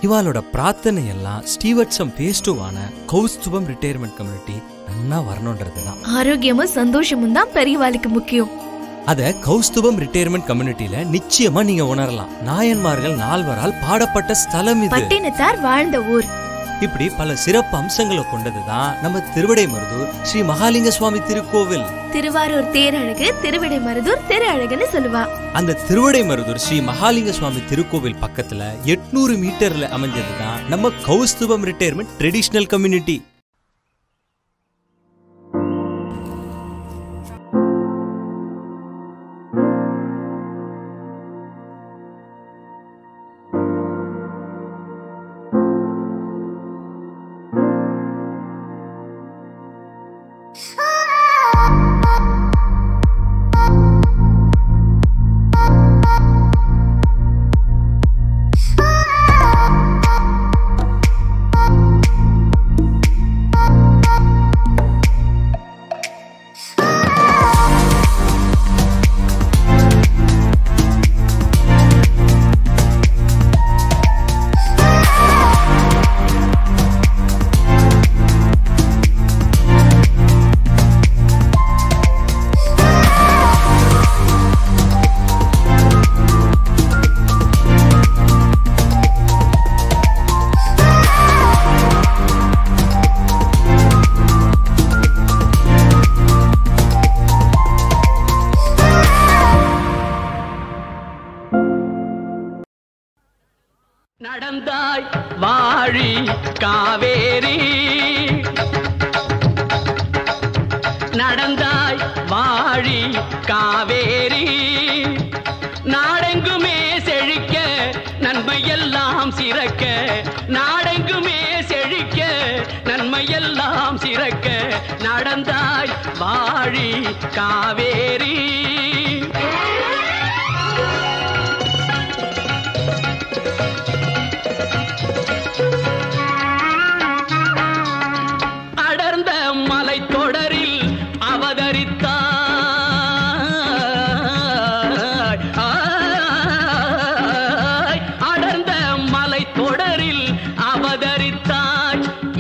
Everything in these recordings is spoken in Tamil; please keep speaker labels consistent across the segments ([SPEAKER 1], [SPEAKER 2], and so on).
[SPEAKER 1] இவாளோட பிரார்த்தனை எல்லாம் ஸ்டீவர்ட்சம் பேஸ்டுவான கௌஸ்துபம் ரிட்டையர்மெண்ட் கம்யூனிட்டி நல்லா வரணும்ன்றதுதான்.
[SPEAKER 2] ஆரோக்கியமும் சந்தோஷமும் தான் பெரியவாளுக்கு முக்கியம்.
[SPEAKER 1] அத கௌஸ்துபம் ரிட்டையர்மெண்ட் கம்யூனிட்டியில நிச்சயமா நீங்க உணரலாம். நாயன்மார்கள் 4வரால் பாடப்பட்ட ஸ்தலம் இது.
[SPEAKER 2] பட்டினத்தார் வாழ்ந்த ஊர்.
[SPEAKER 1] இப்படி பல சிறப்பு அம்சங்களை கொண்டதுதான் நம்ம திருவிடைமருதூர் ஸ்ரீ மகாலிங்க சுவாமி திருக்கோவில்.
[SPEAKER 2] திருவாரூர் தேரழகு, திருவிடைமருதூர் திரு அழகுன்னு சொல்லுவா.
[SPEAKER 1] அந்த திருவிடைமருதூர் ஸ்ரீ மகாலிங்க சுவாமி திருக்கோவில் பக்கத்துல 800 மீட்டர்ல அமைஞ்சதுதான் நம்ம கௌஸ்துபம் ரிட்டையர்மெண்ட் ட்ரெடிஷனல் கம்யூனிட்டி.
[SPEAKER 3] நடந்தாய் வாழி காவேரி, நடந்தாய் வாழி காவேரி, நாடெங்குமே செழிக்க நன்மையெல்லாம் சிறக்க, நாடெங்குமே செழிக்க நன்மையெல்லாம் சிறக்க, நடந்தாய் வாழி காவேரி.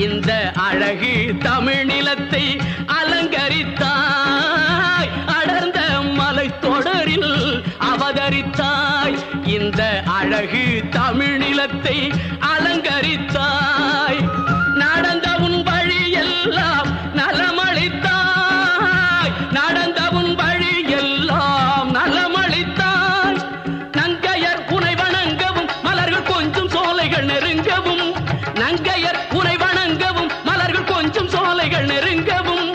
[SPEAKER 3] இந்த அழகு தமிழ் நிலத்தை அலங்கரித்தாய், அடர்ந்த மலை தொடரில் அவதரித்தாய், இந்த அழகு தமிழ் நிலத்தை அலங்கரித்தாய், நடந்த உன் வழி எல்லாம் நலமளித்தாய், நடந்த உன் வழி எல்லாம் நலமளித்தாய், நங்கையர் உனை வணங்கவும் மலர்கள் கொஞ்சம் சோலைகள் நெருங்கவும், நங்கையர் உனை வணங்கவும் மலர்கள் கொஞ்சம் சோலைகள் நெருங்கவும்,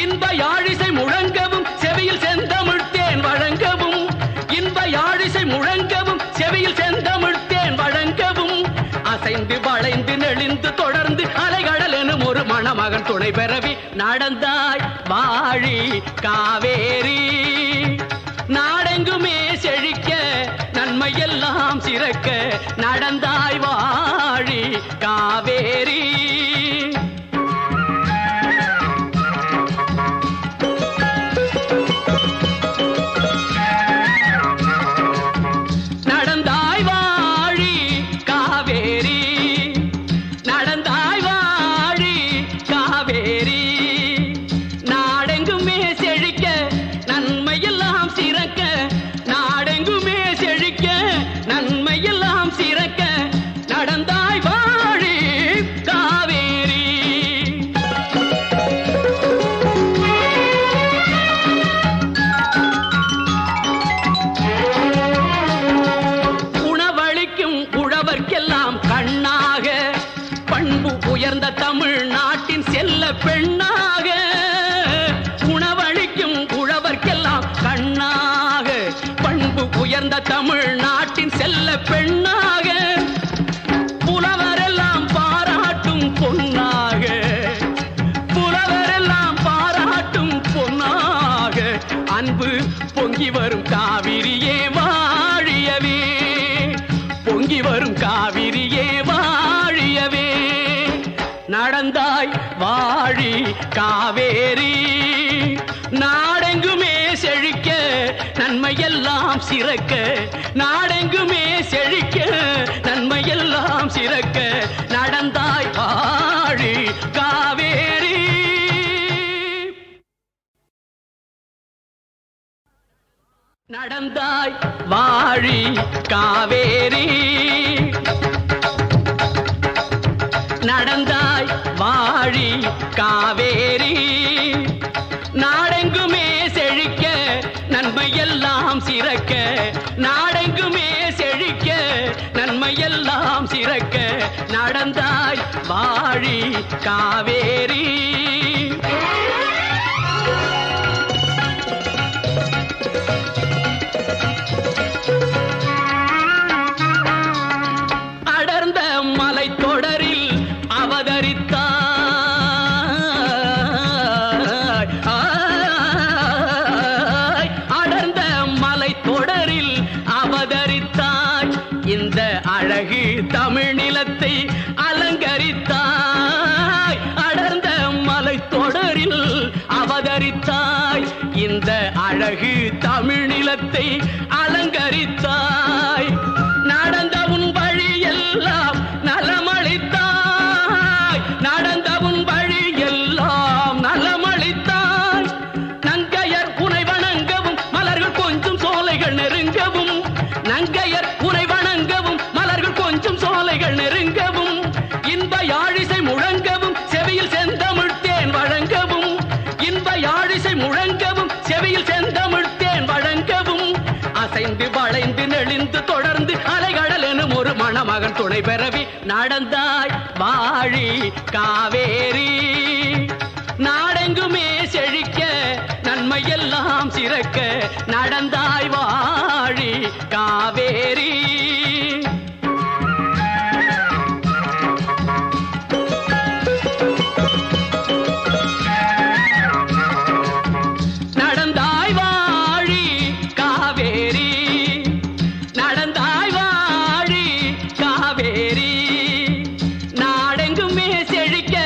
[SPEAKER 3] இன்ப யாழிசை முழங்கவும் செவியில் செந்தமிழ்த்தேன் வழங்கவும், இன்ப யாழிசை முழங்கவும் செவியில் செந்தமிழ்த்தேன் வழங்கவும், அசைந்து வளைந்து நெளிந்து தொடர்ந்து அலைகடல் எனும் ஒரு மணமகன் துணை பெறவி, நடந்தாய் வாழி காவேரி, நாடெங்குமே செழிக்க நன்மையெல்லாம் சிறக்க, நடந்தாய் வாழி காவேரி. நடந்தாய் வாழி காவேரி, நடந்தாய் வாழி காவேரி, நாடெங்குமே செழிக்க நன்மையெல்லாம் சிறக்க, நாடெங்குமே செழிக்க நன்மையெல்லாம் சிறக்க, நடந்தாய் வாழி காவேரி. உணவளிக்கும் உழவர்க்கெல்லாம் கண்ணாக, பண்பு உயர்ந்த தமிழ்நாட்டின் செல்ல பெண்ணாக, உணவளிக்கும் உழவர்க்கெல்லாம் கண்ணாக, பண்பு உயர்ந்த தமிழ்நாட்டின் செல்ல பெண்ணாக, புலவரெல்லாம் பாராட்டும் பொன்னாக, புலவரெல்லாம் பாராட்டும் பொன்னாக, அன்பு பொங்கி வரும் காவிரியே வாழியவே, பொங்கி வரும் காவிரியே வாழியவே, நடந்தாய் வாழி காவேரி, நாடெங்குமே செழிக்க நன்மையெல்லாம் சிறக்க, நாடெங்குமே செழிக்க நன்மையெல்லாம் எல்லாம் சிறக்க நடந்தாய் வாழி காவேரி. நடந்தாய் வாழி காவேரி, நடந்தாய் வாழி காவேரி. நாடெங்குமே செழிக்க நன்மையெல்லாம் சிறக்க, நாடெங்குமே செழிக்க நன்மையெல்லாம் சிறக்க நடந்தாய் வாழி காவேரி. அடர்ந்த மலைத்தொடரில் அவதரித்தாய், அடர்ந்த மலைத்தொடரில் அவதரித்தாய். இந்த அழகு தமிழ் நிலத்தை அலங்கரித்தாய். அடர்ந்த மலைத்தொடரில் அவதரித்தாய். இந்த அழகு தமிழ் நிலத்தை அலங்கரித்தாய். நடந்த உன் வழி எல்லாம் நலமளித்தாய். நடந்த உன் வழி எல்லாம் நலமளித்தாய். நங்கையர் உனை வணங்கவும் மலர்கள் கொஞ்சம் சோலைகள் நெருங்கவும், நங்கையர் உனை வணங்கவும் மலர்கள் கொஞ்சம் சோலைகள் நெருங்கவும், இன்ப யாழிசை முழங்கவும் செவியில் செந்தமிழ் தேன் வழங்கவும், இன்ப யாழிசை முழங்கவும் செவியில் செந்தமிழ் தேன் வழங்கவும், அசைந்து வளைந்து நெளிந்து தொடர்ந்து அலைகடல் எனும் ஒரு மணமகன் துணை பெறவி நடந்தாய் வாழி காவேரி. நாடெங்குமே செழிக்க நன்மையெல்லாம் சிறக்க நடந்தாய் வாழி காவேரி. நடந்தாய் வாழி காவேரி, நடந்தாய் வாழி காவேரி. நாடெங்குமே செழிக்க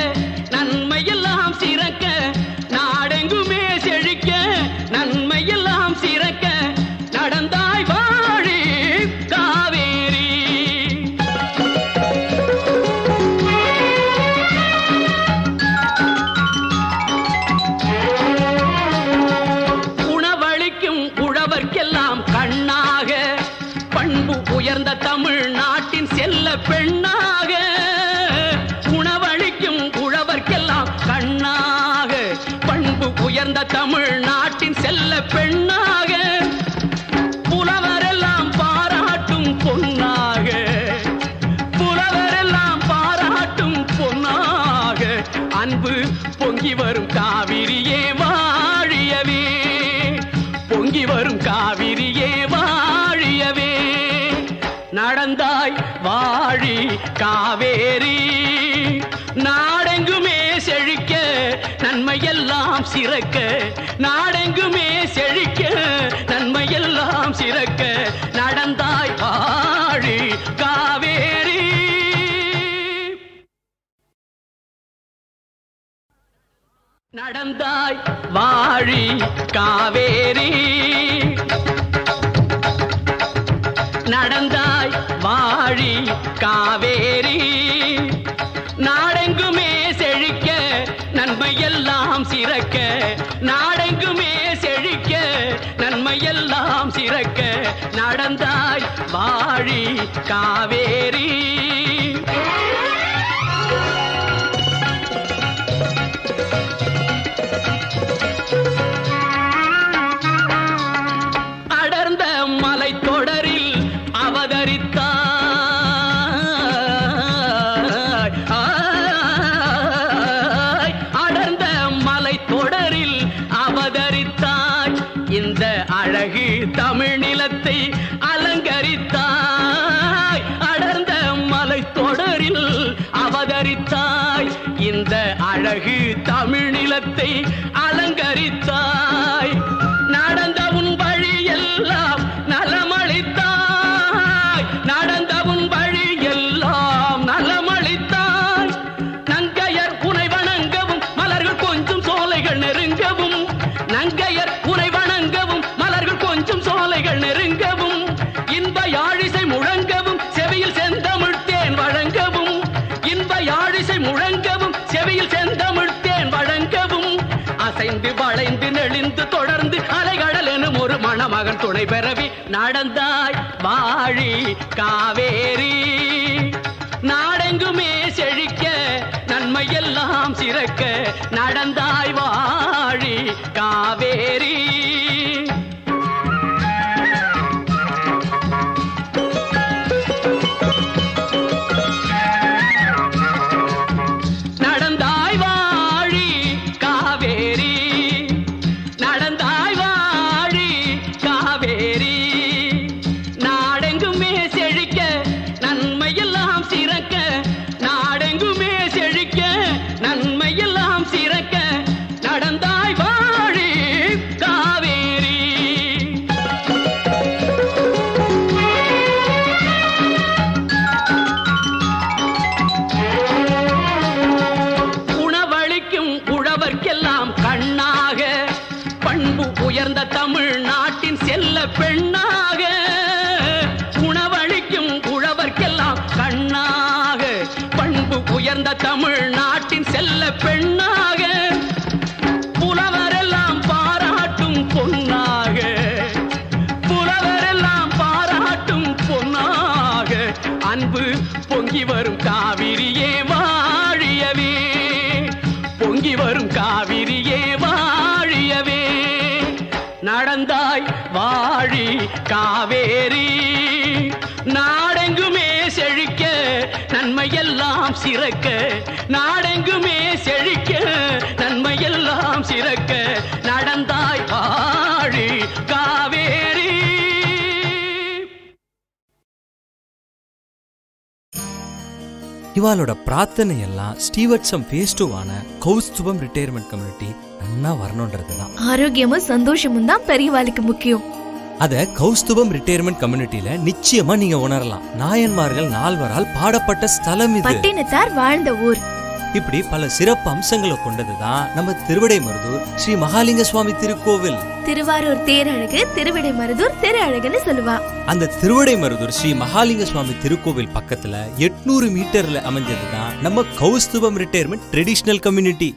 [SPEAKER 3] நன்மையெல்லாம் சிறக்க, நாடெங்குமே செழிக்க நன்மையெல்லாம் சிறக்க நடந்தாய் வாழி காவேரி. உணவளிக்கும் உழவர்க்கெல்லாம் கண்ணாக, பண்பு உயர்ந்த தமிழ் நாட்டின் செல்ல பெண்ணாக. உணவளிக்கும் உழவர்க்கெல்லாம் கண்ணாக, பண்பு உயர்ந்த தமிழ் நாட்டின் செல்ல பெண்ணாக. புலவரெல்லாம் பாராட்டும் பொன்னாக, புலவரெல்லாம் பாராட்டும் பொன்னாக. அன்பு பொங்கி வரும் காவிரியே வாழியவே, பொங்கி வரும் காவிரியே வாழியவே. நடந்தாய் வாழி காவேரி. நாடெங்குமே செழிக்க நன்மையெல்லாம் சிறக்க, நாடெங்குமே செழிக்க நன்மையெல்லாம் சிறக்க நடந்தாய் வாழி காவேரி. நடந்தாய் வாழி காவேரி, நடந்தாய் வாழி காவேரி. நாடெங்குமே செழிக்க நன்மையெல்லாம் சிறக்க, நாடெங்குமே செழிக்க நன்மையெல்லாம் சிறக்க நடந்தாய் வாழி காவேரி. அடர்ந்த மலைத்தொடரில் அவதரித்தாய், அடர்ந்த மலைத்தொடரில் அவதரித்தாய். இந்த அழகு தமிழ் நிலத்தை அலங்கரித்தாய். அடர்ந்த மலைத்தொடரில் அவதரித்தாய். இந்த அழகு தமிழ் நிலத்தை அலங்கரித்தாய். நடந்த உன் வழி எல்லாம் நலமளித்தாய். நடந்த உன் வழி எல்லாம் நலமளித்தாய். நங்கையர் உனை வணங்கவும் மலர்கள் கொஞ்சம் சோலைகள் நெருங்கவும், நங்கையர் உனை வணங்கவும் மலர்கள் கொஞ்சம் சோலைகள் நெருங்கவும், இன்ப யாழிசை முழங்கவும் செவியில் செந்தமிழ் தேன் வழங்க செவியில் செந்தமிழ்த்தேன் வழங்கவும் அசைந்து வளைந்து நெளிந்து தொடர்ந்து அலைகடல் எனும் ஒரு மணமகன் துணை பெறவி நடந்தாய் வாழி காவேரி நாடெங்குமே செழிக்க நன்மை எல்லாம் சிறக்க நடந்தாய் வாழி காவேரி உயர்ந்த தமிழ்நாட்டின் செல்ல பெண்ணாக உணவளிக்கும் உழவர்க்கெல்லாம் கண்ணாக பண்பு உயர்ந்த தமிழ்நாட்டின் செல்ல பெண்ணாக புலவரெல்லாம் பாராட்டும் பொன்னாக புலவரெல்லாம் பாராட்டும் பொன்னாக அன்பு பொங்கி வரும் காவிரியே வாழியவே பொங்கி வரும் காவிரியே வாழியவே நடந்தாய் வாழி காவேரி நாடெங்குமே செழிக்க நன்மையெல்லாம் சிறக்க நாடெங்குமே செழிக்க நன்மையெல்லாம் சிறக்க நடந்தாய் வாழி காவேரி.
[SPEAKER 1] இவாளோட பிரார்த்தனை எல்லாம் ஸ்டீவர்ட்சம் ஃபேஸ் 2 கௌஸ்துபம் ரிட்டையர்மெண்ட் கம்யூனிட்டி நன்னா வரணும்ன்றதுதான்.
[SPEAKER 2] ஆரோக்கியமும் சந்தோஷமும் தான் பெரியவாளுக்கு முக்கியம்.
[SPEAKER 1] அத கௌஸ்துபம் ரிட்டையர்மெண்ட் கம்யூனிட்டில நிச்சயமா நீங்க உணரலாம். நாயன்மார்கள் 4வரால் பாடப்பட்ட ஸ்தலம் இது.
[SPEAKER 2] பட்டினத்தார் வாழ்ந்த ஊர்.
[SPEAKER 1] இப்படி பல சிறப்பு அம்சங்களை கொண்டதுதான் நம்ம திருவிடைமருதூர் ஸ்ரீ மகாலிங்க சுவாமி திருக்கோவில்.
[SPEAKER 2] திருவாரூர் தேரழகு திருவிடைமருதூர் திரு அழகுன்னு சொல்லுவா.
[SPEAKER 1] அந்த திருவிடைமருதூர் ஸ்ரீ மகாலிங்க சுவாமி திருக்கோவில் பக்கத்துல 800 மீட்டர்ல அமைஞ்சதுதான் நம்ம கௌஸ்துபம் ரிட்டையர்மெண்ட் ட்ரெடிஷனல் கம்யூனிட்டி.